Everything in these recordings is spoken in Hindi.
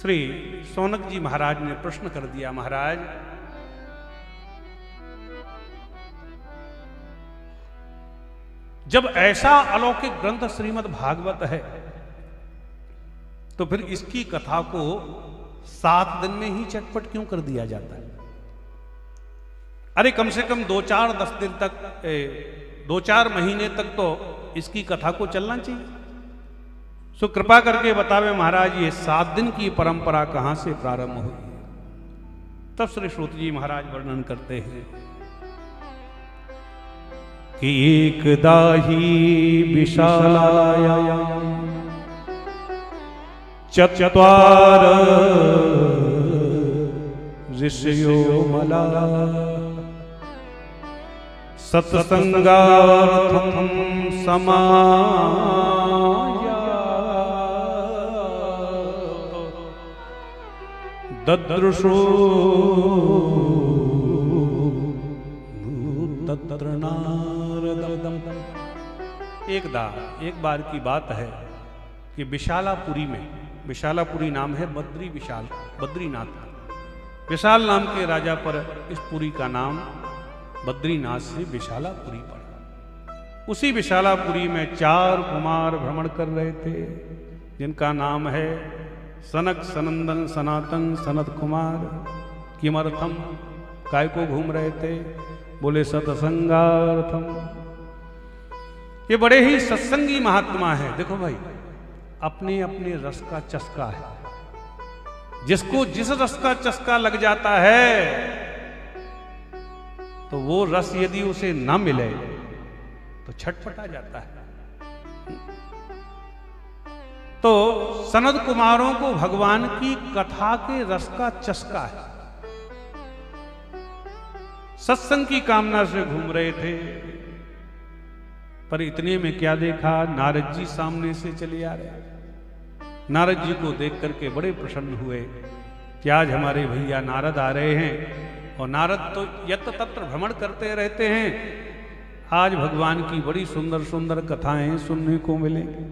श्री सौनक जी महाराज ने प्रश्न कर दिया, महाराज जब ऐसा अलौकिक ग्रंथ श्रीमद् भागवत है तो फिर इसकी कथा को 7 दिन में ही चटपट क्यों कर दिया जाता है? अरे कम से कम 2-4-10 दिन तक 2-4 महीने तक तो इसकी कथा को चलना चाहिए। सो कृपा करके बतावे महाराज ये 7 दिन की परंपरा कहां से प्रारंभ हुई? तब श्री श्रुत जी महाराज वर्णन करते हैं कि एकदा ही विशालाया चत्वार ऋषयो मला सत्संगार्थम समाया ददृशो तत्र नारदम। एक बार की बात है कि विशालापुरी में, विशालापुरी नाम है बद्रीनाथ, विशाल नाम के राजा पर इस पुरी का नाम बद्रीनाथ से विशालापुरी पड़ा। उसी विशालापुरी में 4 कुमार भ्रमण कर रहे थे जिनका नाम है सनक, सनंदन, सनातन, सनत कुमार। किमर्थम, काय को घूम रहे थे? बोले सत्संगार्थम। ये बड़े ही सत्संगी महात्मा है। देखो भाई, अपने अपने रस का चस्का है। जिसको जिस रस का चस्का लग जाता है तो वो रस यदि उसे ना मिले तो छटपटा जाता है। तो सनद कुमारों को भगवान की कथा के रस का चस्का है। सत्संग की कामना से घूम रहे थे, पर इतने में क्या देखा, नारद जी सामने से चले आ रहे। नारद जी को देख करके बड़े प्रसन्न हुए कि आज हमारे भैया नारद आ रहे हैं। और नारद तो यत्र तत्र भ्रमण करते रहते हैं, आज भगवान की बड़ी सुंदर सुंदर कथाएं सुनने को मिलेंगी।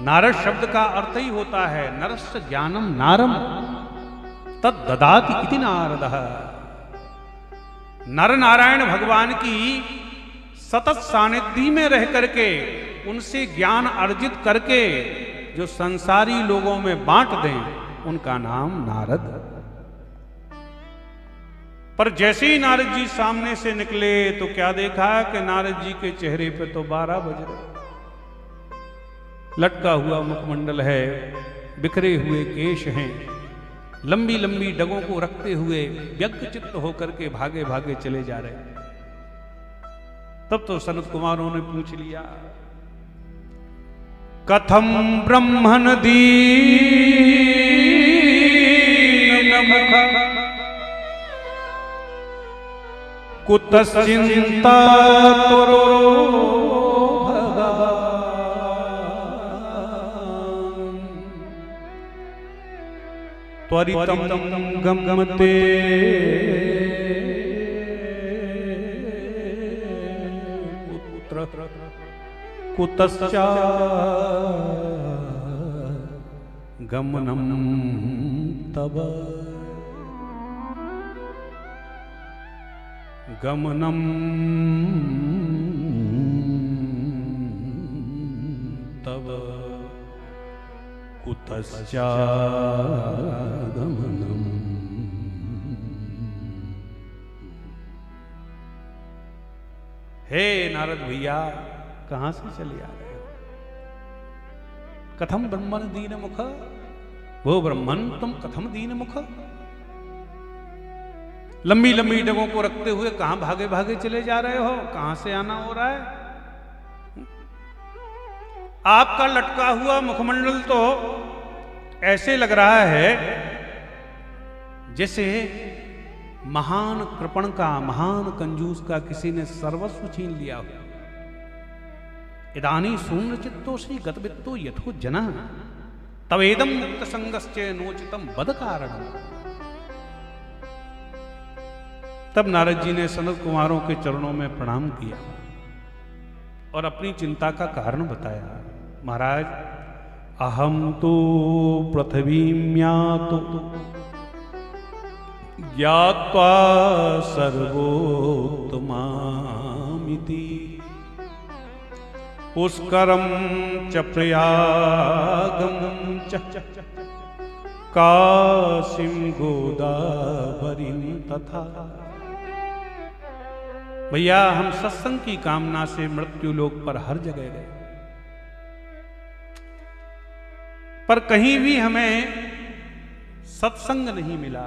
नारद शब्द का अर्थ ही होता है नरस्य ज्ञानम नारम तद ददाति इति नारदः। नर नारायण भगवान की सतत सानिध्य में रह करके उनसे ज्ञान अर्जित करके जो संसारी लोगों में बांट दें उनका नाम नारद। पर जैसे ही नारद जी सामने से निकले तो क्या देखा कि नारद जी के चेहरे पे तो 12 बज रहे। लटका हुआ मुखमंडल है, बिखरे हुए केश हैं, लंबी लंबी डगों को रखते हुए व्यग्र चित्त होकर के भागे भागे चले जा रहे। तब तो सनत कुमारों ने पूछ लिया, कथम ब्रह्मन दीन मुख कुतश्चिंता तोरो त्वरितम गमते पुत्र कुतश्चा गमनम तब गमनम तब कुतश्चा गमनम। हे नारद भैया, कहां से चले आ रहे हो? कथम ब्रह्मन दीन मुख, वो ब्रह्मन तुम कथम दीन मुख, लंबी लंबी डगों को रखते हुए कहां भागे भागे चले जा रहे हो? कहां से आना हो रहा है? आपका लटका हुआ मुखमंडल तो ऐसे लग रहा है जैसे महान कृपण का, महान कंजूस का किसी ने सर्वस्व छीन लिया हो। इदानी शून्य चित्तोषि गतवित्तो यथो जना तवेदम मुक्त संगस्चे नोचितम बद कारण। तब नारद जी ने सनत कुमारों के चरणों में प्रणाम किया और अपनी चिंता का कारण बताया। महाराज, अहम तो पृथ्वीम्यातो ज्ञात्वा सर्वोत्तमामिति पुष्करम च प्रयागम च काशीं गोदावरीं तथा। भैया हम सत्संग की कामना से मृत्यु लोक पर हर जगह गए, पर कहीं भी हमें सत्संग नहीं मिला।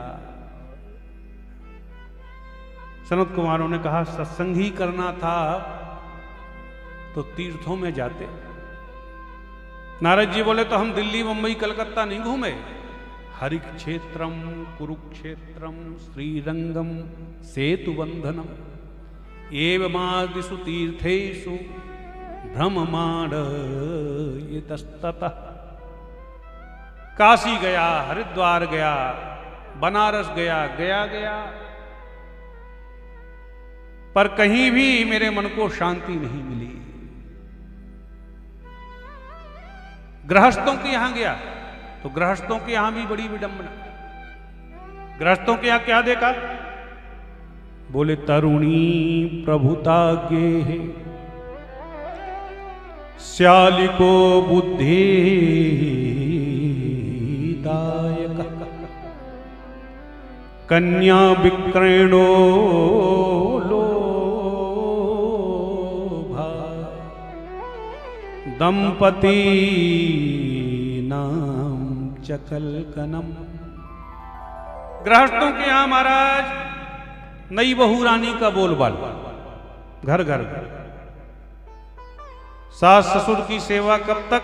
सनत कुमारों ने कहा सत्संग ही करना था तो तीर्थों में जाते। नारद जी बोले तो हम दिल्ली मुंबई कलकत्ता नहीं घूमे, हरि क्षेत्रम कुरुक्षेत्रम श्रीरंगम सेतुबंधनम एवमादिषु तीर्थेषु भ्रममाण इतस्ततः। काशी गया, हरिद्वार गया, बनारस गया, गया पर कहीं भी मेरे मन को शांति नहीं मिली। गृहस्थों के यहां गया तो गृहस्थों के यहां भी बड़ी विडंबना। गृहस्थों के यहां क्या देखा? बोले तरुणी प्रभुता गे श्यालिको बुद्धि दायक कन्या विक्रयणो लोभा दंपति नाम चकलकनम। गृहस्थों के यहां महाराज नई बहू रानी का बोलबाल, घर घर सास ससुर की सेवा कब तक?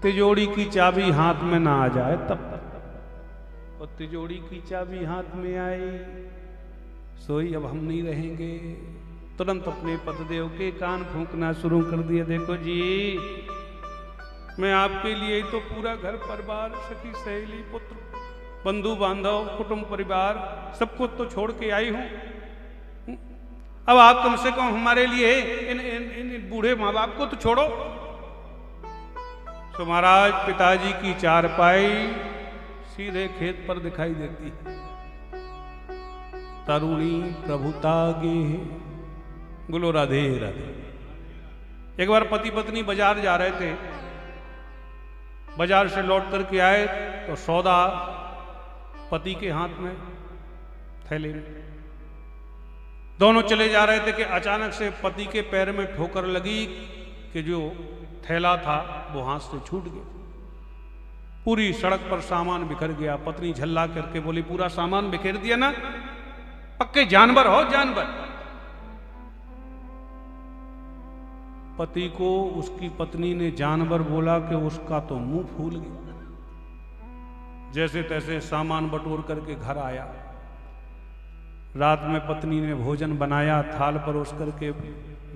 तिजोरी की चाबी हाथ में ना आ जाए तब तक। और तिजोरी की चाबी हाथ में आई सोई अब हम नहीं रहेंगे, तुरंत अपने पतिदेव के कान फूंकना शुरू कर दिया। देखो जी मैं आपके लिए तो पूरा घर परिवार सखी सहेली पुत्र बंधु बांधव कुटुंब परिवार सबको तो छोड़ के आई हूं। अब आप कम से कम हमारे लिए इन बूढ़े माँ बाप को तो छोड़ो। तो महाराज पिताजी की चारपाई सीधे खेत पर दिखाई देती। तरुणी प्रभुता गे बोलो राधे राधे। एक बार पति पत्नी बाजार जा रहे थे, बाजार से लौट करके आए तो सौदा पति के हाथ में थैले में। दोनों चले जा रहे थे कि अचानक से पति के पैर में ठोकर लगी कि जो थैला था वो हाथ से छूट गया। पूरी सड़क पर सामान बिखर गया। पत्नी झल्ला करके बोली पूरा सामान बिखेर दिया ना, पक्के जानवर हो जानवर। पति को उसकी पत्नी ने जानवर बोला कि उसका तो मुंह फूल गया। जैसे तैसे सामान बटोर करके घर आया। रात में पत्नी ने भोजन बनाया, थाल परोस करके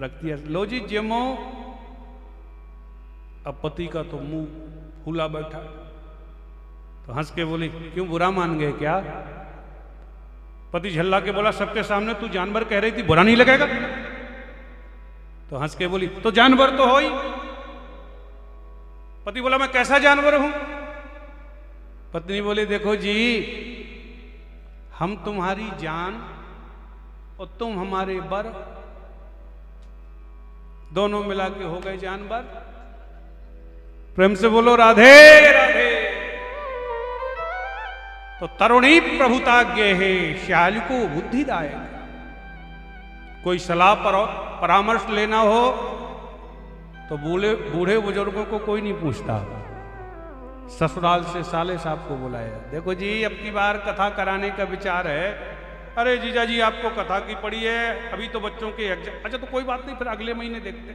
रख दिया। लो जी जमो। अब पति का तो मुंह फूला बैठा, तो हंस के बोली क्यों बुरा मान गए क्या? पति झल्ला के बोला सबके सामने तू जानवर कह रही थी, बुरा नहीं लगेगा? तो हंस के बोली तो जानवर तो हो ही। पति बोला मैं कैसा जानवर हूं? पत्नी बोली देखो जी हम तुम्हारी जान और तुम हमारे बर, दोनों मिला के हो गए जानवर। प्रेम से बोलो राधे राधे। तो तरुणी प्रभुताज्ञ है श्याली को बुद्धिदायक। कोई सलाह परामर्श लेना हो तो बूढ़े बुजुर्गों को कोई नहीं पूछता। ससुराल से साले साहब को बुलाया, देखो जी अब की बार कथा कराने का विचार है। अरे जीजा जी आपको कथा की पड़ी है, अभी तो बच्चों के एग्जाम। अच्छा तो कोई बात नहीं, फिर अगले महीने देखते।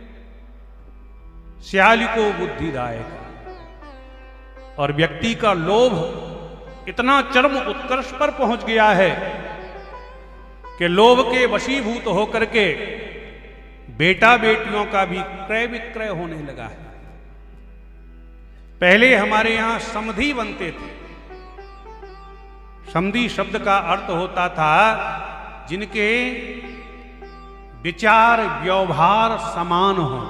श्याली को बुद्धिदायक। और व्यक्ति का लोभ इतना चरम उत्कर्ष पर पहुंच गया है कि लोभ के वशीभूत होकर के बेटा बेटियों का भी क्रय विक्रय होने लगा है। पहले हमारे यहां समधी बनते थे। समधी शब्द का अर्थ होता था जिनके विचार व्यवहार समान हो।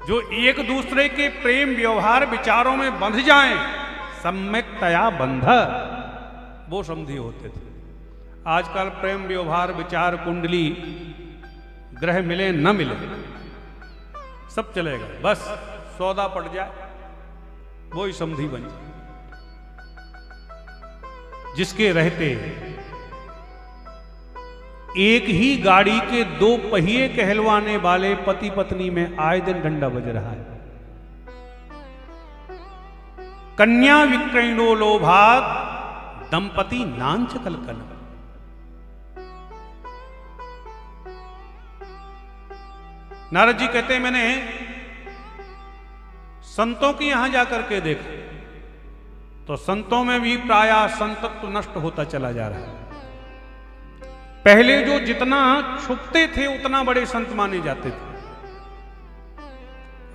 जो एक दूसरे के प्रेम व्यवहार विचारों में बंध जाएं, सम्यक्तया बंध, वो समधी होते थे। आजकल प्रेम व्यवहार विचार कुंडली ग्रह मिले न मिले सब चलेगा, बस सौदा पड़ जाए वो ही समधी बन जाए। जिसके रहते एक ही गाड़ी के दो पहिए कहलवाने वाले पति पत्नी में आए दिन डंडा बज रहा है। कन्या विक्रयणो लोभात दंपति नांच कलकल। नारद जी कहते हैं मैंने संतों की यहां जाकर के देखा तो संतों में भी प्रायः संतत्व नष्ट होता चला जा रहा है। पहले जो जितना छुपते थे उतना बड़े संत माने जाते थे,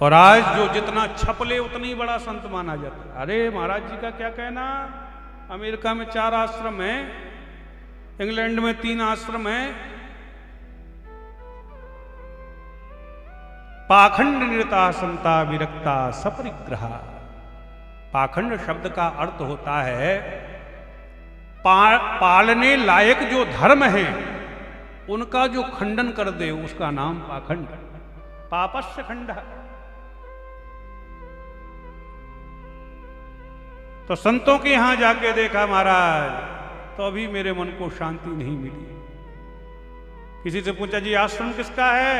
और आज जो जितना छपले उतना ही बड़ा संत माना जाता है। अरे महाराज जी का क्या कहना, अमेरिका में 4 आश्रम है, इंग्लैंड में 3 आश्रम है, पाखंड निरता संता विरक्ता सपरिग्रहा। पाखंड शब्द का अर्थ होता है पालने लायक जो धर्म है उनका जो खंडन कर दे उसका नाम पाखंड, पापस्य खंड। तो संतों के यहां जाके देखा महाराज तो अभी मेरे मन को शांति नहीं मिली। किसी से पूछा जी आश्रम किसका है,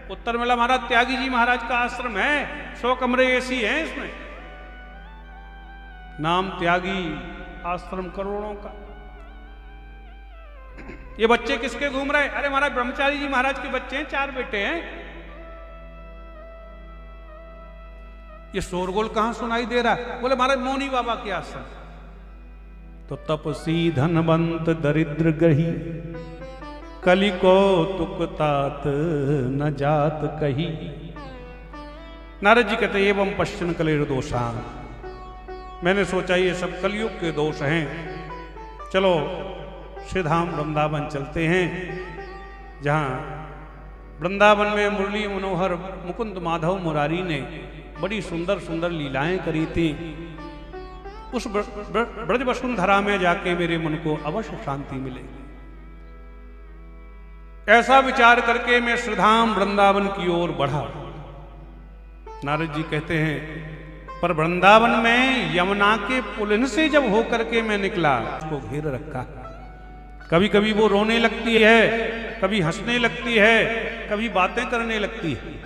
उत्तर मिला महाराज त्यागी जी महाराज का आश्रम है, 100 कमरे एसी हैं इसमें। नाम त्यागी, आश्रम करोड़ों का। ये बच्चे किसके घूम रहे, अरे महाराज ब्रह्मचारी जी महाराज के बच्चे हैं, 4 बेटे हैं। ये शोरगोल कहां सुनाई दे रहा है, बोले महाराज मौनी बाबा के आश्रम। तो तपसी धनवंत दरिद्र गही कली को तुकतात न जात कही। नारद जी कहते एवं पश्चिम कलेर दोषान, मैंने सोचा ये सब कलयुग के दोष हैं, चलो श्री धाम वृंदावन चलते हैं, जहाँ वृंदावन में मुरली मनोहर मुकुंद माधव मुरारी ने बड़ी सुंदर सुंदर लीलाएं करी थी। उस ब्रज वसुंधरा में जाके मेरे मन को अवश्य शांति मिलेगी। ऐसा विचार करके मैं श्रीधाम वृंदावन की ओर बढ़ा। नारद जी कहते हैं पर वृंदावन में यमुना के पुलिन से जब होकर के मैं निकला उसको घेर रखा। कभी कभी वो रोने लगती है, कभी हंसने लगती है, कभी बातें करने लगती है।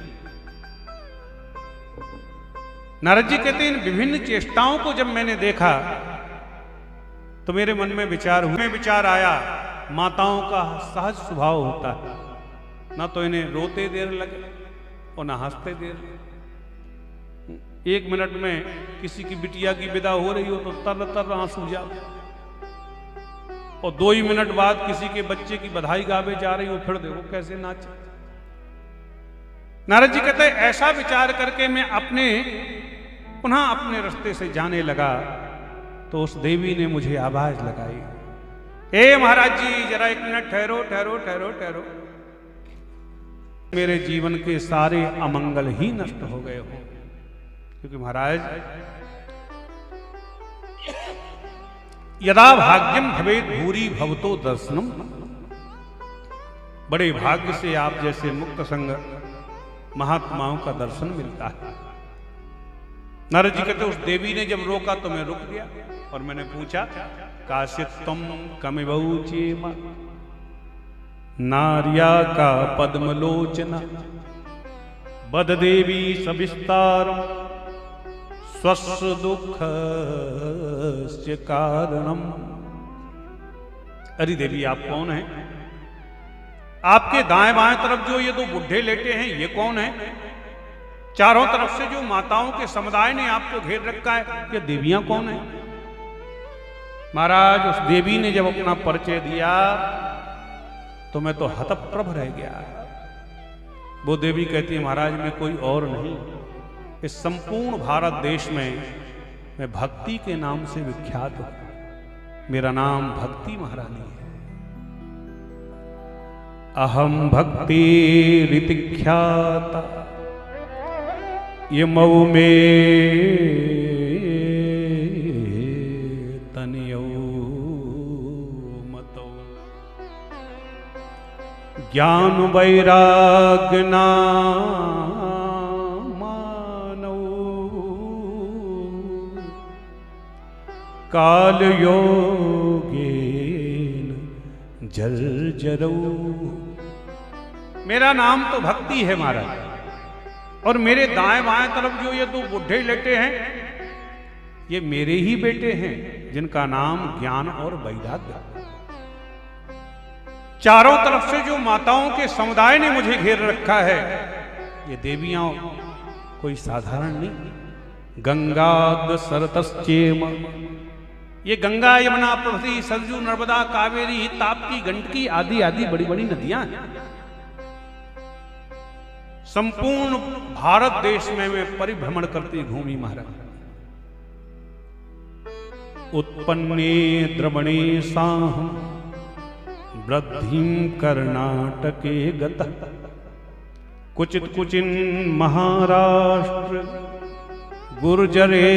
नारद जी कहते हैं इन विभिन्न चेष्टाओं को जब मैंने देखा तो मेरे मन में विचार आया, माताओं का सहज स्वभाव होता है, ना तो इन्हें रोते देर लगे और ना हंसते देर लगे। 1 मिनट में किसी की बिटिया की विदा हो रही हो तो तर तर आंसू जाते, और 2 ही मिनट बाद किसी के बच्चे की बधाई गावे जा रही हो फिर देखो कैसे नाचे। नारद जी कहते हैं ऐसा विचार करके मैं पुनः अपने रास्ते से जाने लगा तो उस देवी ने मुझे आवाज लगाई, ए महाराज जी जरा 1 मिनट ठहरो ठहरो ठहरो ठहरो, मेरे जीवन के सारे अमंगल ही नष्ट हो गए हो। क्योंकि महाराज यदा भाग्यम भवेत भूरि भवतो दर्शनम, बड़े भाग्य से आप जैसे मुक्त संग महात्माओं का दर्शन मिलता है। नारद जी कहते उस देवी ने जब रोका तो मैं रुक गया और मैंने पूछा काश्चित् त्वं कमिवौचेम नार्या का पद्मलोचना बद देवी सविस्तारम स्वस्य दुःखस्य कारणम। अरे देवी आप कौन हैं, आपके दाएं बाएं तरफ जो ये 2 बुढ़े लेटे हैं ये कौन है, चारों तरफ से जो माताओं के समुदाय ने आपको घेर रखा है ये देवियां कौन है। महाराज उस देवी ने जब अपना परिचय दिया तो मैं तो हतप्रभ रह गया। वो देवी कहती है महाराज मैं कोई और नहीं, इस संपूर्ण भारत देश में मैं भक्ति के नाम से विख्यात हूं, मेरा नाम भक्ति महारानी है। अहम भक्ति रीतिख्याता ये मऊ में तनियो मतो ज्ञान वैराग्य ना मानो काल योगेन जर्जरो। मेरा नाम तो भक्ति है महाराज, और मेरे दाएं बाएं तरफ जो ये दो बुढ़े लेटे हैं ये मेरे ही बेटे हैं, जिनका नाम ज्ञान और वैराग्य। चारों तरफ से जो माताओं के समुदाय ने मुझे घेर रखा है, ये देवियां कोई साधारण नहीं। गंगाद सरतश्चेम, ये गंगा यमुना प्रभृति सरजू नर्मदा कावेरी ताप्ती गंडकी आदि आदि बड़ी बड़ी नदियां हैं। संपूर्ण भारत देश में मैं परिभ्रमण करती घूमी महाराज। उत्पन्ने द्रवणे साहं वृद्धिं कर्नाटके गतः कुचित कुचिन महाराष्ट्र गुर्जरे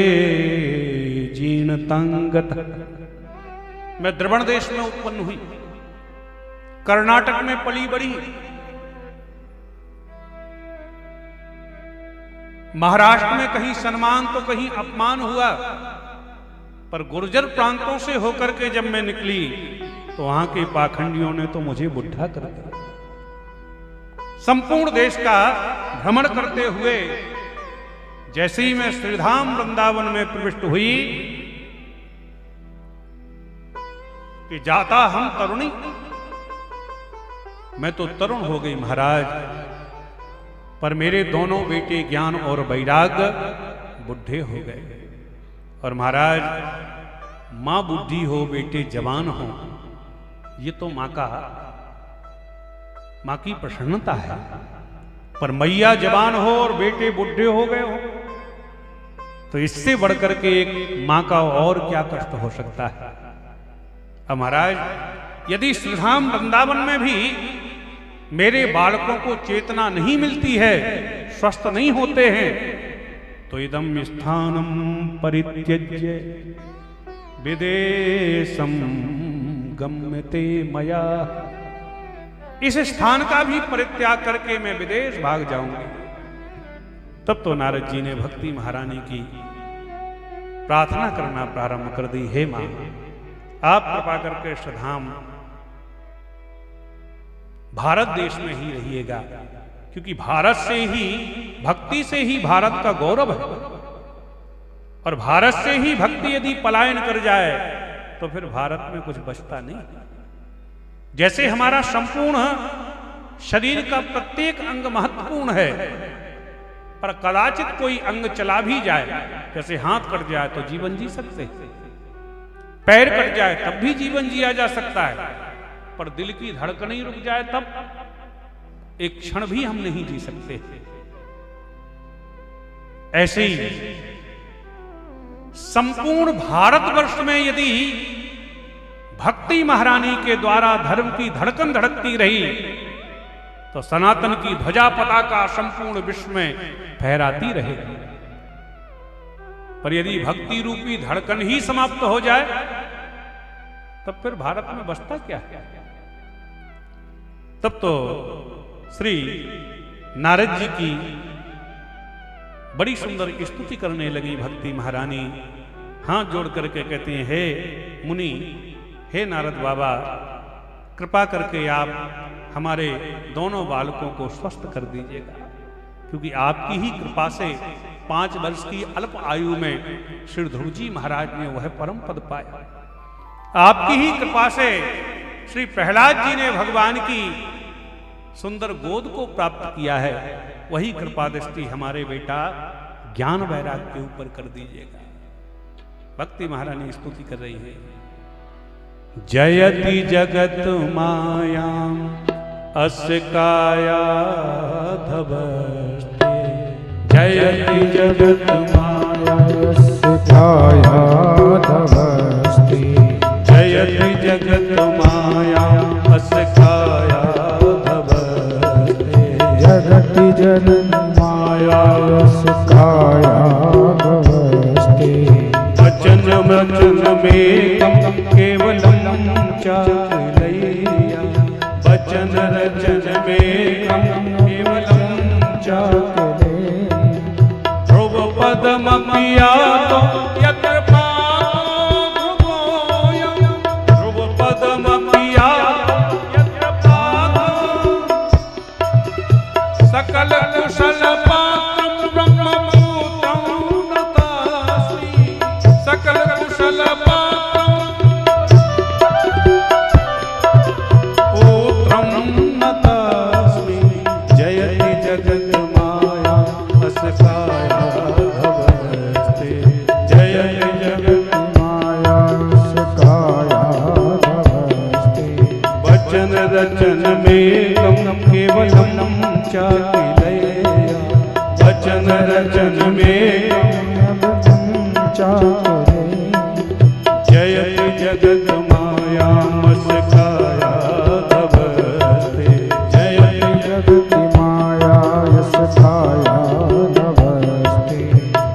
जीर्णतांगत। मैं द्रवण देश में उत्पन्न हुई, कर्नाटक में पली बड़ी, महाराष्ट्र में कहीं सम्मान तो कहीं अपमान हुआ, पर गुर्जर प्रांतों से होकर के जब मैं निकली तो वहां के पाखंडियों ने तो मुझे बुढ़ा कर दिया। संपूर्ण देश का भ्रमण करते हुए जैसे ही मैं श्रीधाम वृंदावन में प्रविष्ट हुई कि जाता हम तरुणी, मैं तो तरुण हो गई महाराज, पर मेरे दोनों बेटे ज्ञान और वैराग्य बुढ़े हो गए। और महाराज, मां बुद्धि हो बेटे जवान हो, ये तो मां की प्रसन्नता है, पर मैया जवान हो और बेटे बुढ़े हो गए हो तो इससे बढ़कर के एक मां का और क्या कष्ट हो सकता है। अब महाराज, यदि श्रीधाम वृंदावन में भी मेरे बालकों को चेतना नहीं मिलती है, स्वस्थ नहीं होते हैं, तो इदम स्थानम परित्यज्य विदेशम गम्यते मया, इस स्थान का भी परित्याग करके मैं विदेश भाग जाऊंगी। तब तो नारद जी ने भक्ति महारानी की प्रार्थना करना प्रारंभ कर दी, हे मां आप कृपा करके श्रीधाम भारत देश में ही रहिएगा, क्योंकि भारत से ही, भक्ति से ही भारत का गौरव है, और भारत से ही भक्ति यदि पलायन कर जाए तो फिर भारत में कुछ बचता नहीं। जैसे हमारा संपूर्ण शरीर का प्रत्येक अंग महत्वपूर्ण है, पर कदाचित कोई अंग चला भी जाए, जैसे हाथ कट जाए तो जीवन जी सकते, पैर कट जाए तब भी जीवन जिया जा सकता है, पर दिल की धड़कन ही रुक जाए तब एक क्षण भी हम नहीं जी सकते। ऐसे ही संपूर्ण भारतवर्ष में यदि भक्ति महारानी के द्वारा धर्म की धड़कन धड़कती रही तो सनातन की ध्वजा पताका संपूर्ण विश्व में फहराती रहेगी। पर यदि भक्ति रूपी धड़कन ही समाप्त हो जाए तब फिर भारत में बचता क्या है। तब तो श्री नारद जी की बड़ी सुंदर स्तुति करने लगी भक्ति महारानी। हाथ जोड़ करके कहती हैं, हे मुनि, हे नारद बाबा, कृपा करके आप हमारे दोनों बालकों को स्वस्थ कर दीजिएगा, क्योंकि आपकी ही कृपा से 5 वर्ष की अल्प आयु में श्री ध्रुव जी महाराज ने वह परम पद पाया। आपकी ही कृपा से श्री प्रहलाद जी ने भगवान की सुंदर गोद को प्राप्त किया है। वही कृपा दृष्टि हमारे बेटा ज्ञान वैराग्य के ऊपर कर दीजिएगा। भक्ति महारानी स्तुति कर रही है। जयति जगत मायाम अस्य कायाधवस्ते, जयति जगत माया अस्य कायाधवस्ते, जयति जगत माया अस्य कायाधवस्ते, जगति जगत माया अस्य रचनमेकं केवलं चाकलैया वचन रचनमेकं केवलं चाकलैया ध्रुव पदमपियातो यत्र पादो ध्रुवोऽयं ध्रुव पदमपियातो यत्र पादो सकल कुशल पात्रं ब्रह्मभूतं नतास्मि सकल कुशल पात्रं पुत्रं नतास्मि जयति जगन्माया असकाया भवस्ते जयति जगन्माया असकाया भवस्ते वचन रचनमेकं केवलं चाकिलैया वचन रचनमेकं चाकिलैया जयति जगन्मायामस्काया धवस्ते जयति जगन्मायामस्काया धवस्ते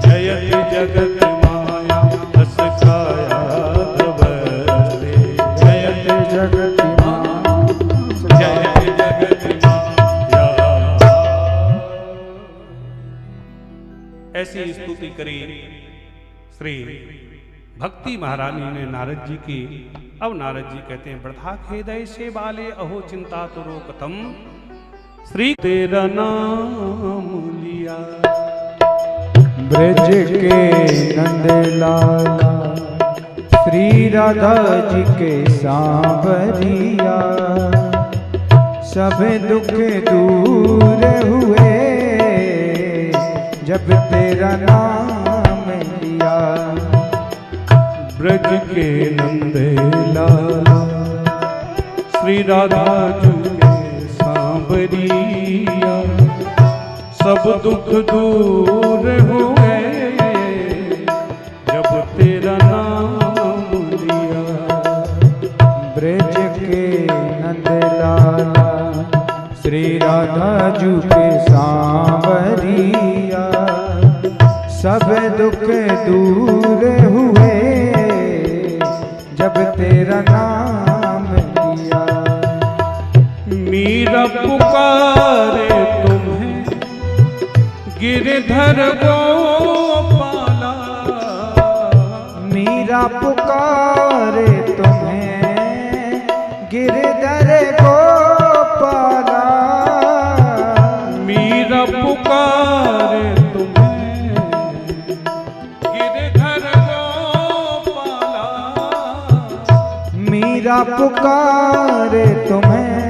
जयति जगन्मायामस्काया धवस्ते जयति ऐसी स्तुति करी श्री भक्ति महारानी ने नारद जी की। अब नारद जी कहते हैं वृथा खेदय से बाले अहो चिंता तुरो कथम श्री तेरा नाम लिया ब्रज के नंदलाला श्री राधा जी के सांवरिया सब दुख दूर हुए जब तेरा नाम लिया ब्रज के नंदे लाला श्री राधा जी के सांवरिया सब दुख दूर हुए जब तेरा नाम लिया ब्रज के नंदलाला श्री राधा जी के सांवरिया सब दुख दूर हुए जब तेरा नाम लिया मीरा पुकारे तुम्हें गिरधर गोपाला मीरा पुकारे तुम्हें गिरधर गोपाला मीरा पुकारे मीरा पुकारे तुम्हें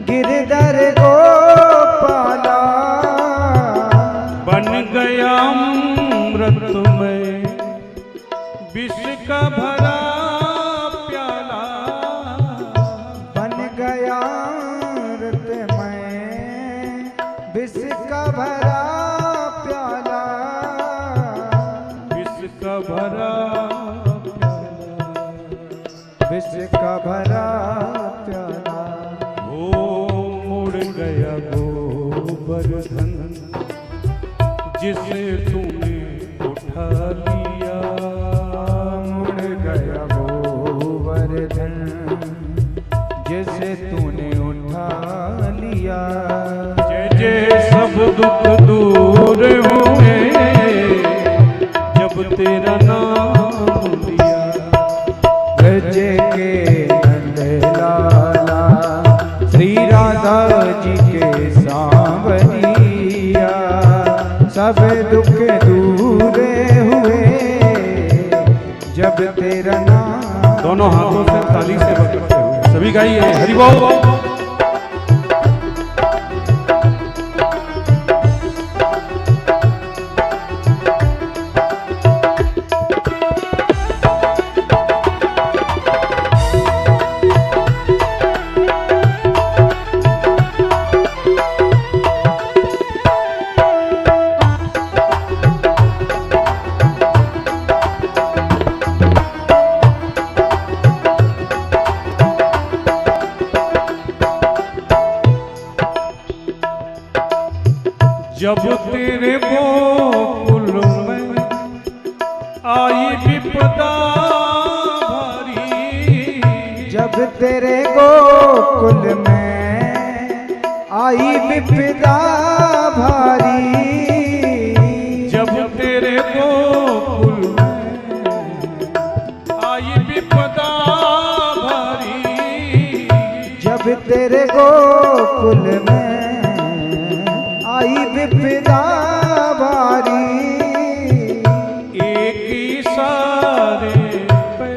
गिरधर गोपाला बन गया अमृत में विष का भरा प्याला बन गया अमृत में विष का भरा प्याला विष का भरा विष का भरा प्याला ओ मुड़ गया गोवर्धन जिसे तूने उठा लिया मुड़ गया गोवर्धन जिसे तूने उठा लिया जय जय सब दुख दूर हुए जब तेरा नाम लिया ब्रज के नंदलाला श्री राधा जी के सांवरिया सब दुख दूर हुए जब तेरा नाम दोनों हाथों से ताली से बजाते हुए सभी गाइए हरि बोल। आई विपदा भारी, जब तेरे गोकुल में आई विपदा भारी, जब तेरे गोकुल में आई विपदा भारी, जब तेरे गोकुल में आई विपदा भारी, एक इशारे पे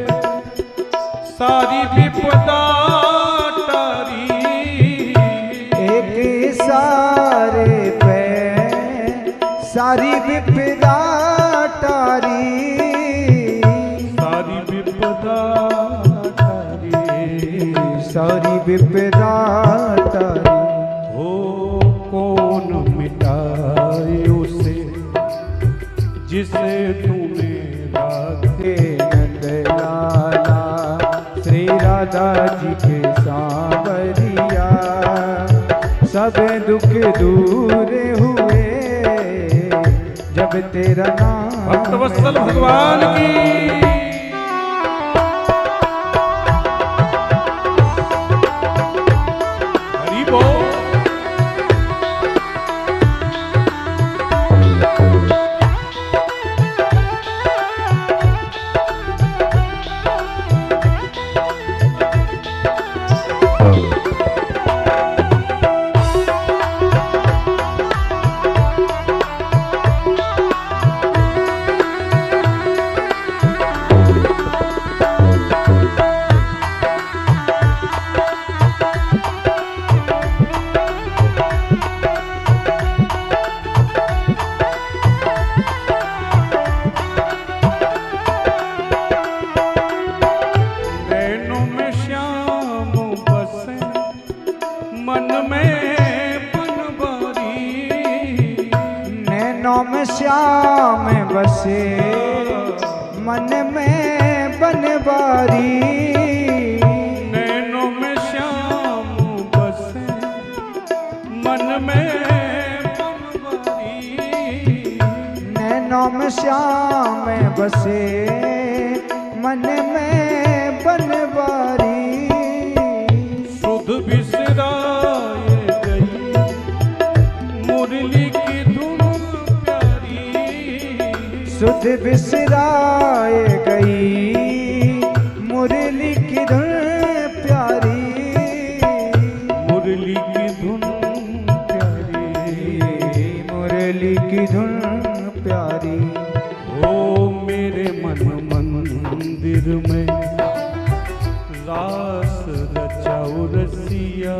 सारी विपदा टारी, एक इशारे पे सारी विपदा टारी, सारी विपदा टारी, सारी विपदा टारी। हो कौन मिटाए उसे जिसे तूने राखे। नंद लाला श्री राधा जी के सांवरिया, सब दुख दूर हुए जब तेरा नाम भक्तवत्सल भगवान की हरि बोल। श्याम बसे मन में बनवारी, नैनों में श्याम बसे मन में बनवारी, नैनों में श्याम बसे मन में बनवारी, सुध बिसराए गई मुरली की धुन प्यारी, सुध बिसराए गई मुरली की धुन प्यारी, मुरली की धुन प्यारी, मुरली की धुन प्यारी। ओ मेरे मन मंदिर में रास रचाओ रसिया,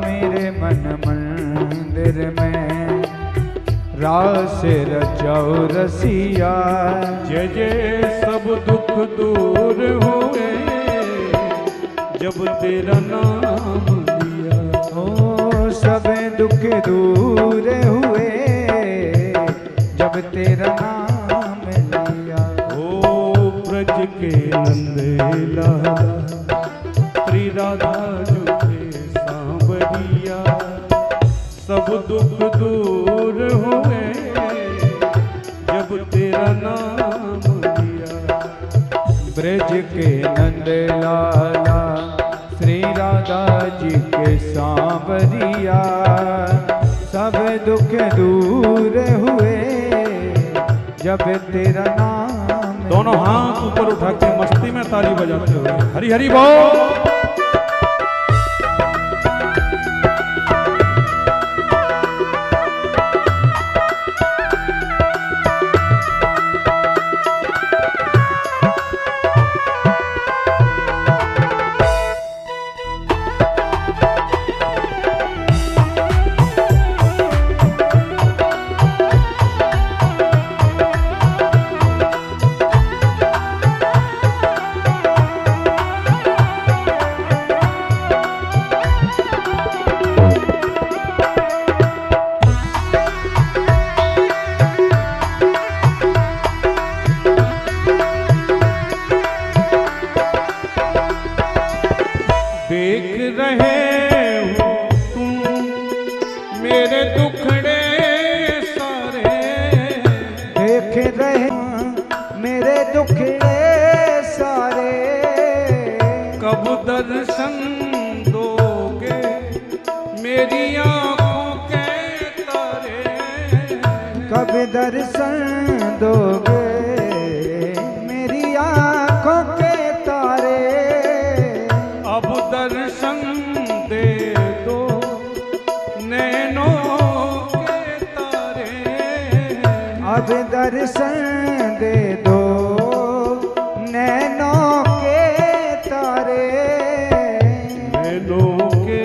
मेरे मन मंदिर में रास रचाओ रसिया, जय जय सब दुख दूर हुए जब तेरा नाम लिया, ओ सब दुख दूर हुए जब तेरा नाम लिया। ओ ब्रज के नंद लाला श्री राधा जी के सांवरिया, सब दुख दूर हुए जब तेरा नाम लिया। ब्रज के नंद लाला श्री राधा जी के सांवरिया, सब दुख दूर हुए जब तेरा नाम। दोनों हाथ ऊपर उठा के मस्ती में ताली बजाते हुए हरि हरि बोल। मेरे दुखड़े सारे। कब दर्शन दोगे मेरी आंखों के तारे। कब दर्शन दोगे मेरी आंखों के तारे। अब दर्शन दे दो नैनों के तारे। अब दर्शन दे दो नैनों के तारे। नैनों के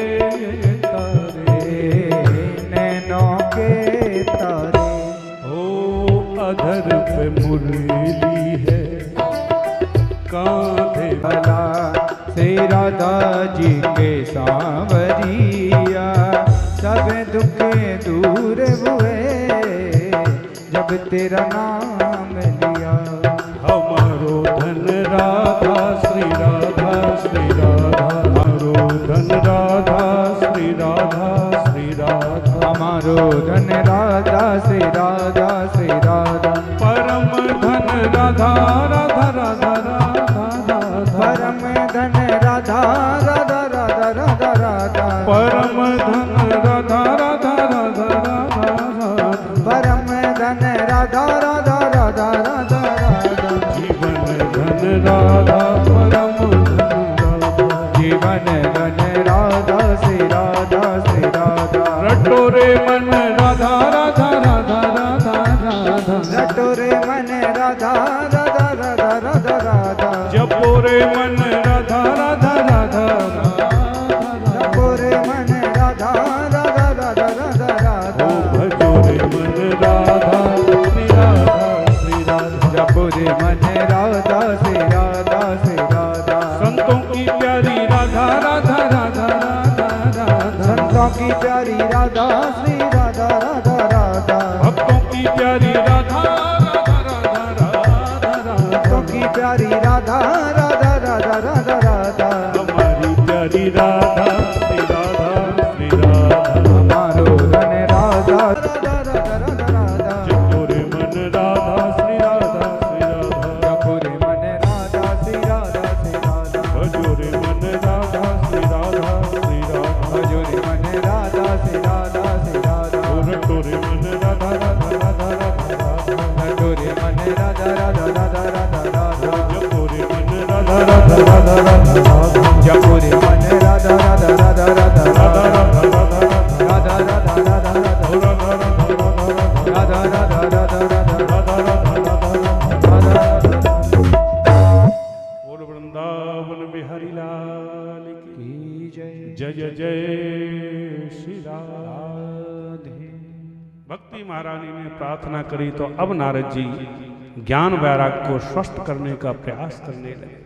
तारे। नैनों के तारे। ओ अधर पे मुरली है कांधे भला श्री राधा जी के सांवरिया। सब दुख दूर हुए जब तेरा नाम लिया। हमारो धन राधा श्री राधा श्री राधा। हमारो धन राधा श्री राधा श्री राधा। हमारो धन राधा श्री राधा श्री राधा। परम धन राधा राधा राधा राधा राधा। परम धन राधा राधा राधा राधा राधा। परम धन राधा राधा राधा राधा। परम धन राधा राधा राधा राधा राधा। जीवन धन राधा परम धन राधा। जीवन धन राधा श्री राधा श्री राधा। रटोरे मन राधा राधा राधा राधा राधा। रटोरे मन राधा राधा राधा राधा राधा। जपोरे मन राधा राधा राधा राधा। जपोरे मन राधा राधा राधा राधा राधा। भजोरे मन राधा श्री राधा श्री राधा। जपोरे मन राधा श्री राधा श्री राधा। संतों की प्यारी राधा राधा राधा राधा राधा। संतों की प्यारी राधा श्री राधा राधा राधा। भक्तों की प्यारी राधा राधा राधा राधा राधा। भक्तों की प्यारी राधा राधा राधा राधा राधा। हमारी प्यारी राधा श्री राधा श्री राधा। हमारो धन राधा राधा राधा राधा राधा। जपोरे मन राधा श्री राधा श्री राधा। जपोरे मन राधा श्री राधा श्री राधा। भजोरे मन राधा श्री राधा श्री राधा। भजोरे मन राधा श्री राधा श्री राधा। रटोरे मन राधा राधा राधा राधा राधा। रटोरे मन राधा राधा राधा राधा राधा। जपोरे मन राधा राधा राधा राधा राधा। जपोरे मन राधा राधा राधा राधा राधा राधा। राधा राधा राधा राधा राधा राधा राधा। राधा राधा राधा राधा राधा राधा राधा राधा राधा राधा राधा। बोल वृंदावन बिहारी लाल की जय जय जय जय श्री राधे। भक्ति महारानी ने प्रार्थना करी तो अब नारद जी ज्ञान वैराग को स्वस्थ करने का प्रयास करने लगे।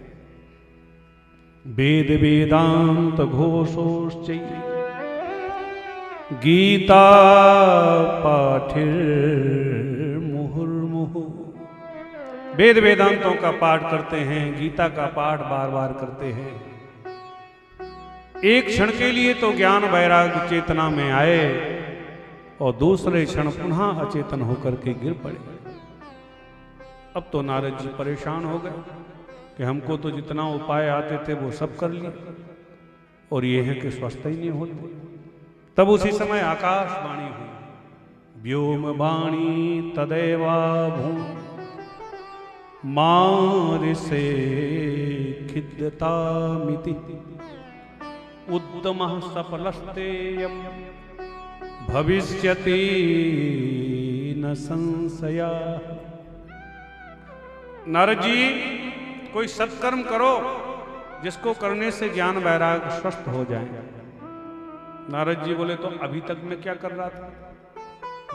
वेद वेदांत घोषोश्च गीता पाठिर मुहुर्मुहु। वेद वेदांतों का पाठ करते हैं, गीता का पाठ बार बार करते हैं। एक क्षण के लिए तो ज्ञान वैराग चेतना में आए और दूसरे क्षण पुनः अचेतन होकर के गिर पड़े। अब तो नारद जी परेशान हो गए कि हमको तो जितना उपाय आते थे वो सब कर लिए और ये है कि स्वस्थ ही नहीं होते। तब उसी समय आकाशवाणी हुई। व्योम वाणी तदेवा भू मार से खिद्यता मिति उत्तमः सफलस्तेयम् भविष्यति न संशया। नारद जी कोई सत्कर्म करो जिसको करने से ज्ञान वैराग स्वस्थ हो जाए। नारद जी बोले तो अभी तक मैं क्या कर रहा था?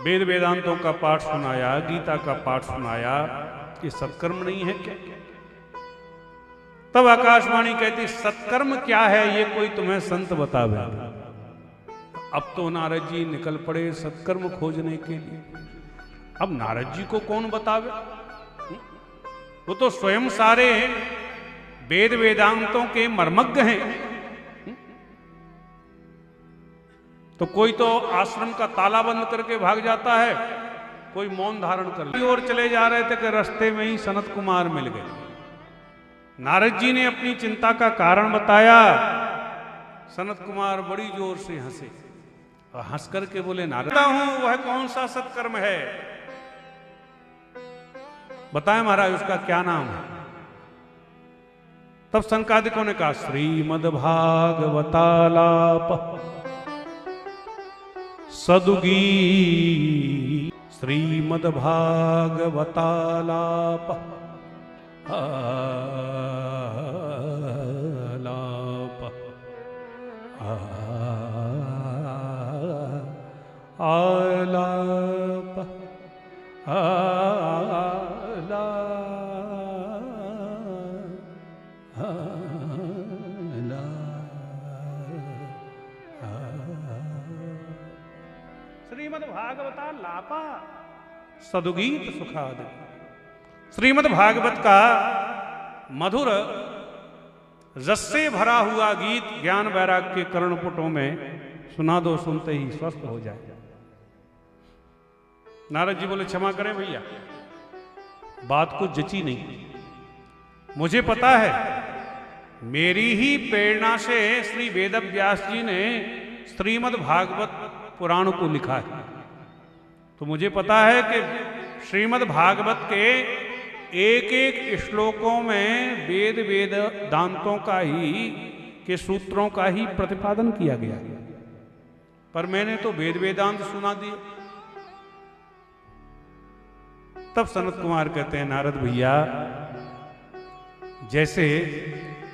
वेद वेदांतों का पाठ सुनाया, गीता का पाठ सुनाया, ये सत्कर्म नहीं है क्या? तब आकाशवाणी कहती सत्कर्म क्या है ये कोई तुम्हें संत बतावे। अब तो नारद जी निकल पड़े सत्कर्म खोजने के लिए। अब नारद जी को कौन बतावे? वो तो स्वयं सारे वेद वेदांतों के मर्मज्ञ हैं। तो कोई तो आश्रम का ताला बंद करके भाग जाता है कोई मौन धारण कर लिया और चले जा रहे थे कि रास्ते में ही सनत कुमार मिल गए। नारद जी ने अपनी चिंता का कारण बताया। सनत कुमार बड़ी जोर से हंसे और हंस करके बोले, नारद हूं, वह कौन सा सत्कर्म है? बताएं महाराज, उसका क्या नाम है? तब सनकादिकों ने कहा, श्रीमद् भागवतालाप सदुगी। श्रीमद् भागवतालाप आलाप आलाप श्रीमद् भागवता लापा सदुगीत सुखाद। श्रीमद् भागवत का मधुर रस से भरा हुआ गीत ज्ञान वैराग के कर्णपुटों में सुना दो, सुनते ही स्वस्थ हो जाए। नारद जी बोले, क्षमा करें भैया, बात को जची नहीं। मुझे पता है, मेरी ही प्रेरणा से श्री वेदव्यास जी ने श्रीमद् भागवत पुराण को लिखा है। तो मुझे पता है कि श्रीमद् भागवत के एक एक श्लोकों में वेद वेदांतों का ही के सूत्रों का ही प्रतिपादन किया गया, पर मैंने तो वेद वेदांत सुना दिए। तब सनत कुमार कहते हैं, नारद भैया, जैसे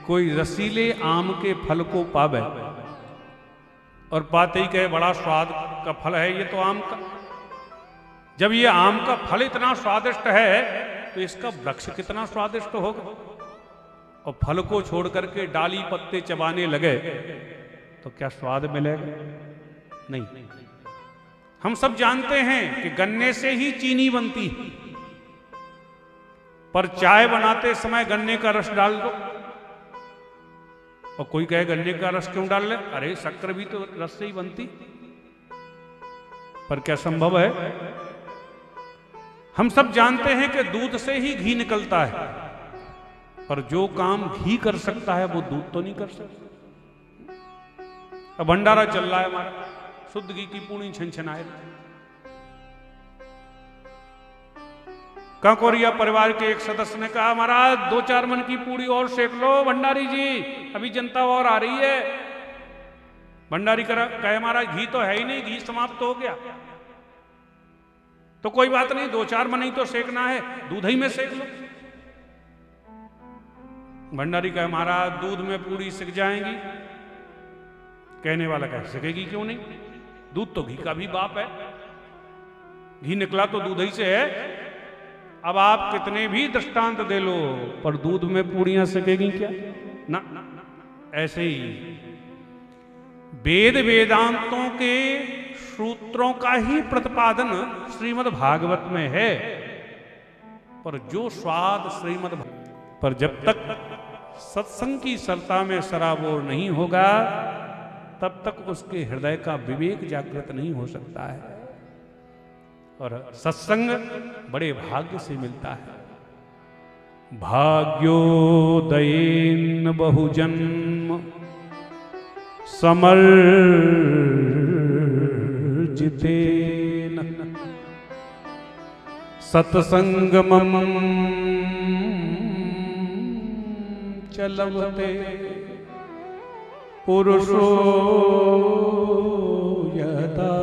कोई रसीले आम के फल को पावे और पाते ही कहे बड़ा स्वाद का फल है ये तो आम का। जब ये आम का फल इतना स्वादिष्ट है तो इसका वृक्ष कितना स्वादिष्ट होगा। और फल को छोड़ करके डाली पत्ते चबाने लगे तो क्या स्वाद मिलेगा? नहीं। हम सब जानते हैं कि गन्ने से ही चीनी बनती है, पर चाय बनाते समय गन्ने का रस डाल दो। और कोई कहे गन्ने का रस क्यों डाल ले? अरे शक्कर भी तो रस से ही बनती। पर क्या संभव है? हम सब जानते हैं कि दूध से ही घी निकलता है, पर जो काम घी कर सकता है वो दूध तो नहीं कर सकता। अब भंडारा चल रहा है हमारा, शुद्ध घी की पूरी छनछनाए। कांकोरिया परिवार के एक सदस्य ने कहा, महाराज 2-4 मन की पूरी और सेक लो भंडारी जी, अभी जनता और आ रही है। भंडारी कहे, महाराज घी तो है ही नहीं, घी समाप्त हो गया। तो कोई बात नहीं, 2-4 मन ही तो सेकना है, दूध ही में सेक लो। भंडारी कहे, महाराज दूध में पूरी सिक जाएंगी। कहने वाला कहे, सिकेगी क्यों नहीं, दूध तो घी का भी बाप है, घी निकला तो दूध ही से है। अब आप कितने भी दृष्टांत दे लो, पर दूध में पूड़ियां सिकेगी क्या? ना। ऐसे ही वेद वेदांतों के सूत्रों का ही प्रतिपादन श्रीमद् भागवत में है, पर जो स्वाद पर जब तक सत्संग की सरता में सराबोर नहीं होगा, तब तक उसके हृदय का विवेक जागृत नहीं हो सकता है। और सत्संग बड़े भाग्य से मिलता है। भाग्योदयेन बहुजन्म समर्जितेन सत्संगमं च लभते पुरुषो यदा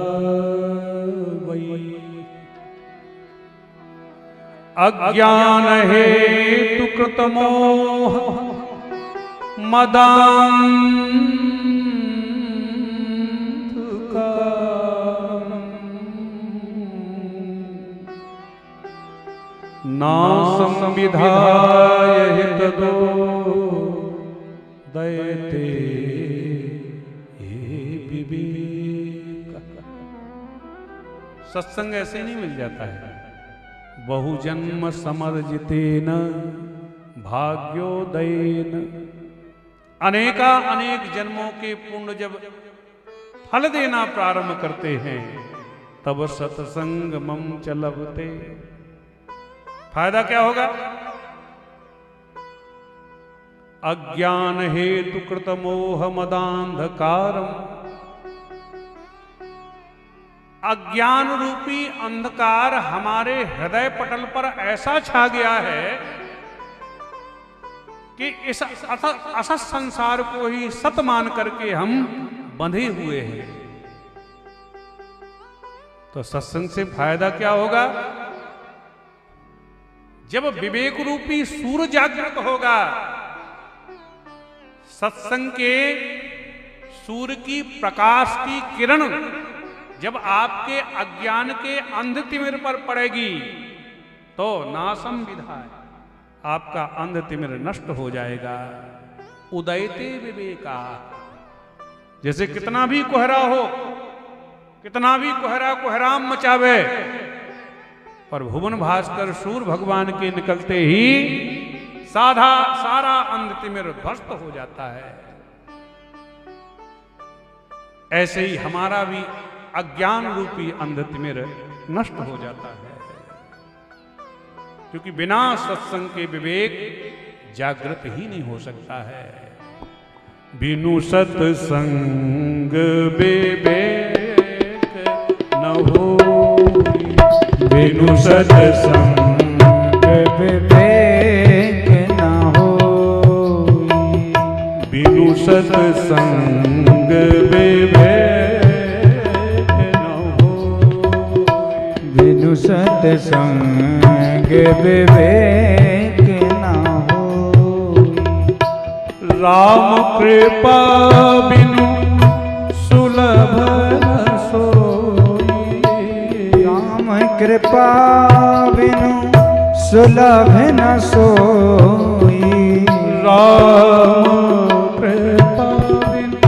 वै। अज्ञान हेतु कृत मोह नासं विधाय हितदो दयते विवेक। सत्संग ऐसे नहीं मिल जाता है। बहुजन्म समर्जितेन भाग्योदयेन, अनेक जन्मों के पुण्य जब फल देना प्रारंभ करते हैं तब सत्संग मम चलबते। फायदा क्या होगा? अज्ञान हेतु कृत मोह मदांधकारम, अज्ञान रूपी अंधकार हमारे हृदय पटल पर ऐसा छा गया है कि इस असत संसार को ही सत मान करके हम बंधे हुए हैं। तो सत्संग से फायदा क्या होगा? जब विवेक रूपी सूर्य जागृत होगा, सत्संग के सूर्य की प्रकाश की किरण जब आपके अज्ञान के अंध तिमिर पर पड़ेगी तो नासम विधाय, आपका अंध तिमिर नष्ट हो जाएगा। उदयते विवेका, जैसे कितना भी कोहरा हो, कितना भी कोहरा कोहराम मचावे, पर भुवन भास्कर सूर्य भगवान के निकलते ही सारा अंध तिमिर ध्वस्त हो जाता है। ऐसे ही हमारा भी अज्ञान रूपी अंध तिमिर नष्ट हो जाता है, क्योंकि बिना सत्संग के विवेक जागृत ही नहीं हो सकता है। बिनु सत्संग विवेक न हो, बिनु सत्संग विवेक न हो, बिनु सत्संग विवेक सत्संग विवेक न हो। राम कृपा बिनु सुलभ न सोई, राम कृपा बिनु सुलभ न सोई, राम कृपा बिनु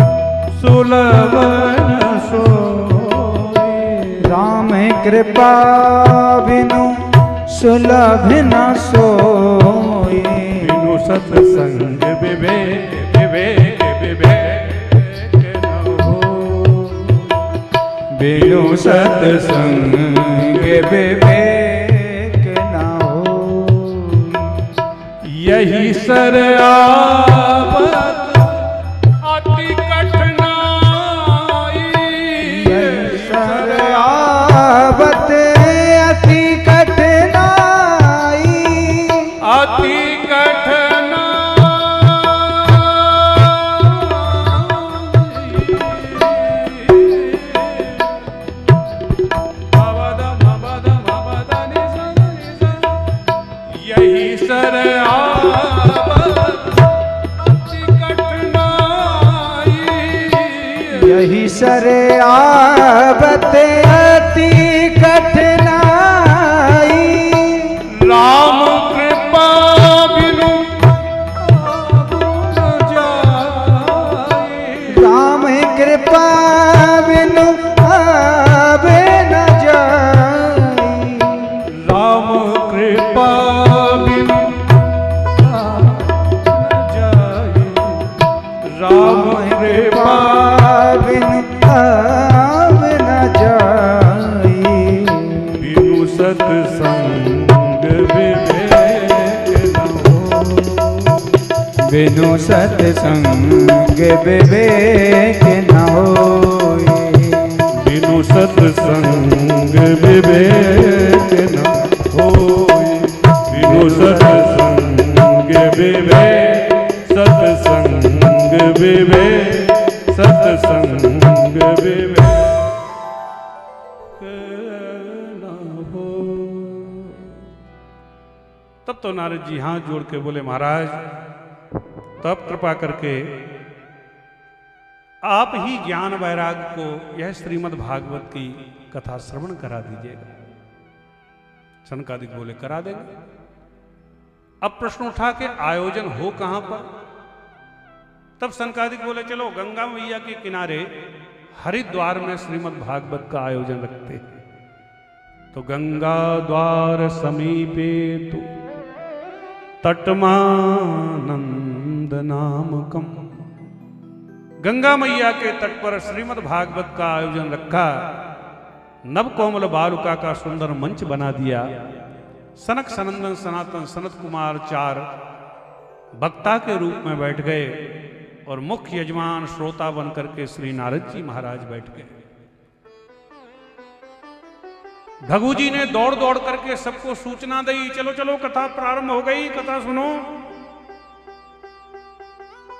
सुलभ न सोई, राम कृपा बिनु सुलभ न सोई, बिनु सत्संग विवेक विवेक विवेक न हो, बिनु सत्संग विवेक न हो। यही सर आपत अति कठिनाई, यही सर आपत अति कठिनाई, अति कठिनाई, यही सर यही सर आपत अति कठिनाई, राम कृपा बिनु न जाए, राम कृपा बिनु आवे न जाई, राम कृपा बिनु न जाए, राम कृपा बिनु आवे न जाई, बिनु सत्संग विवेक न हो, बिनु सत्संग विवेक न होई, बिनु सत्संग विवेक न होई, बिनु सत्संग विवेक, सत्संग विवेक, सत्संग विवेक न हो। तब तो नारद जी हाथ जोड़ के बोले, महाराज तब कृपा करके आप ही ज्ञान वैराग को यह श्रीमद् भागवत की कथा श्रवण करा दीजिएगा। सनकादिक बोले करा देंगे। अब प्रश्न उठा के आयोजन हो कहां पर? तब सनकादिक बोले चलो गंगा मैया के किनारे हरिद्वार में श्रीमद् भागवत का आयोजन रखते हैं। तो गंगा द्वार समीपे तो तटमानंद नामकम, गंगा मैया के तट पर श्रीमद् भागवत का आयोजन रखा। नव कोमल बालुका का सुंदर मंच बना दिया। सनक सनंदन सनातन सनत कुमार 4 वक्ता के रूप में बैठ गए और मुख्य यजमान श्रोता बन करके श्री नारद जी महाराज बैठ गए। भगु जी ने दौड़ दौड़ करके सबको सूचना दी, चलो चलो कथा प्रारंभ हो गई, कथा सुनो।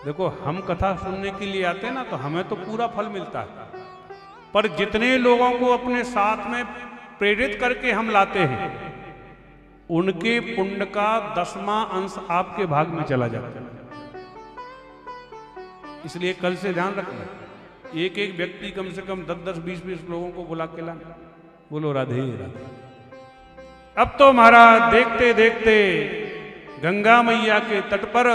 देखो, हम कथा सुनने के लिए आते हैं ना, तो हमें तो पूरा फल मिलता है, पर जितने लोगों को अपने साथ में प्रेरित करके हम लाते हैं, उनके पुण्य का 10वां अंश आपके भाग में चला जाता है। इसलिए कल से ध्यान रखना, एक एक व्यक्ति कम से कम 10-10, 20-20 लोगों को बुला के लाना। बोलो राधे राधे। अब तो महाराज देखते देखते गंगा मैया के तट पर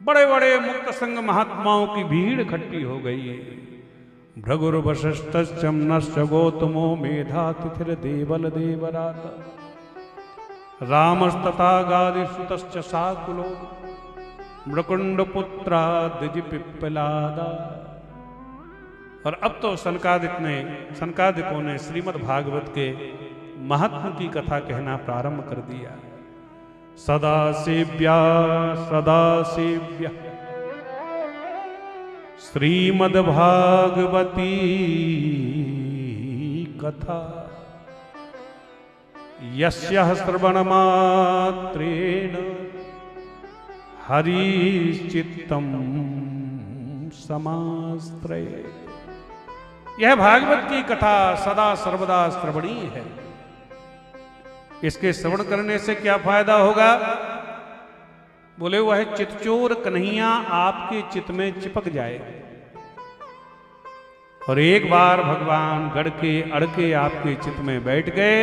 बड़े बड़े मुक्त संग महात्माओं की भीड़ इकट्ठी हो गई। भृगुर वशिष्ठश्च गौतमो मेधा तिथिर देवल देवरात रामस्तथा गादिसुतश्च साकुलो मृकुंड पुत्रा द्विज पिप्पलादा। और अब तो सनकादिकों ने श्रीमद् भागवत के महत्व की कथा कहना प्रारंभ कर दिया। सदा सेव्या श्रीमद् भागवती कथा यस्याः श्रवणमात्रेण हरिश्चित्तं समाश्रये। यह भागवत की कथा सदा सर्वदा श्रवणीय है। इसके श्रवण करने से क्या फायदा होगा? बोले, वह चितचोर कन्हैया आपके चित्त में चिपक जाए और एक बार भगवान गढ़ के अड़के आपके चित्त में बैठ गए,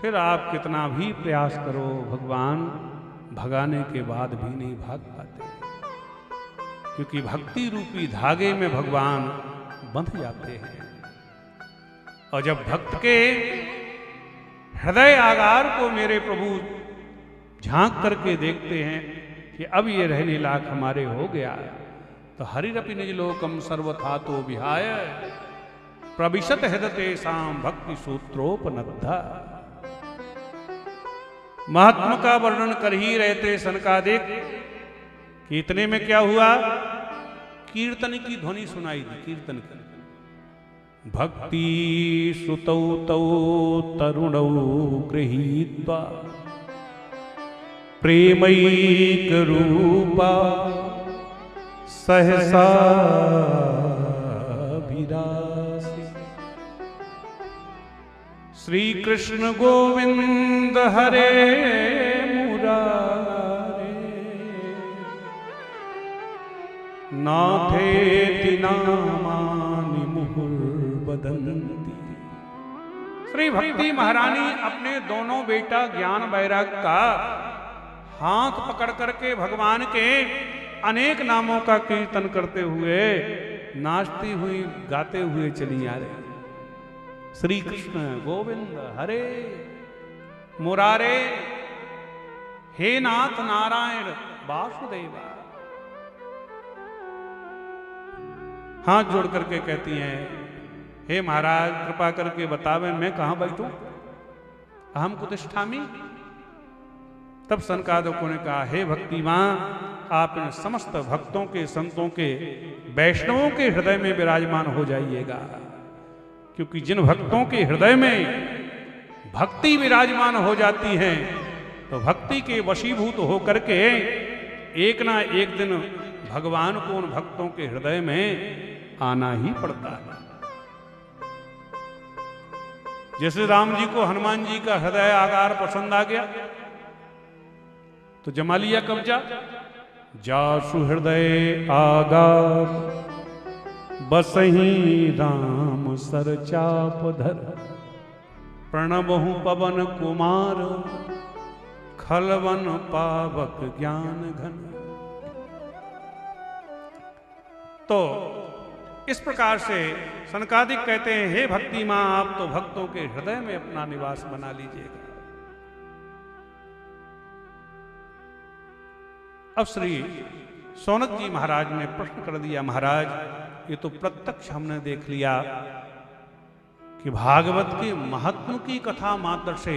फिर आप कितना भी प्रयास करो, भगवान भगाने के बाद भी नहीं भाग पाते, क्योंकि भक्ति रूपी धागे में भगवान बंध जाते हैं। और जब भक्त के हृदय आगार को मेरे प्रभु झांक करके देखते हैं कि अब ये रहने लायक हमारे हो गया, तो हरिरपि निज लोकम सर्वथा तो विहाय प्रविशत हृदय साम भक्ति सूत्रोपनद्धा। महात्मा का वर्णन कर ही रहते सनकादिक कि इतने में क्या हुआ, कीर्तन की ध्वनि सुनाई दी। कीर्तन की भक्ति श्रुतौ तौ तरुणौ गृहीत्वा प्रेमैक रूपा सहसा विरासी। श्री कृष्ण गोविंद हरे मुरारे नाथेति नामानि मुहुर्वदन्ति। श्री भक्ति महारानी अपने दोनों बेटा ज्ञान वैराग का हाथ पकड़ करके भगवान के अनेक नामों का कीर्तन करते हुए, नाचती हुई, गाते हुए चली आ रही। श्री कृष्ण गोविंद हरे मुरारे, हे नाथ नारायण वासुदेवा। हाथ जोड़ करके कहती हैं, हे महाराज कृपा करके बतावें मैं कहां बैठूं, अहम कुतिष्ठामि। तब सनकादिकों ने कहा, हे भक्ति मां, आप इन समस्त भक्तों के, संतों के, वैष्णवों के हृदय में विराजमान हो जाइएगा, क्योंकि जिन भक्तों के हृदय में भक्ति विराजमान हो जाती है, तो भक्ति के वशीभूत होकर के एक ना एक दिन भगवान को उन भक्तों के हृदय में आना ही पड़ता है। जैसे राम जी को हनुमान जी का हृदय आकार पसंद आ गया, तो जमा लिया कब्जा। जासु हृदय आगार बसही राम सर चाप धर, प्रणबहु पवन कुमार खलवन पावक ज्ञान घन। तो इस प्रकार से सनकादिक कहते हैं, हे भक्ति मां, आप तो भक्तों के हृदय में अपना निवास बना लीजिएगा। अब श्री सौनक जी महाराज ने प्रश्न कर दिया, महाराज ये तो प्रत्यक्ष हमने देख लिया कि भागवत के महत्व की कथा मात्र से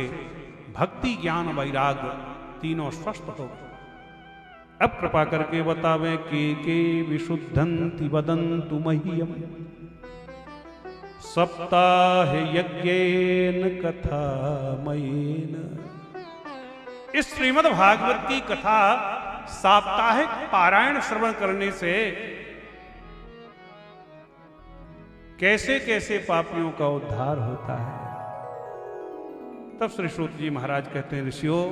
भक्ति ज्ञान वैराग्य तीनों स्वस्थ हो गए। अब कृपा करके बतावें के विशुद्धंति वदन्तु मह्यम सप्ताह यज्ञेन कथा मयेन। इस श्रीमद् भागवत की कथा साप्ताहिक पारायण श्रवण करने से कैसे कैसे पापियों का उद्धार होता है। तब श्री सूत जी महाराज कहते हैं, ऋषियों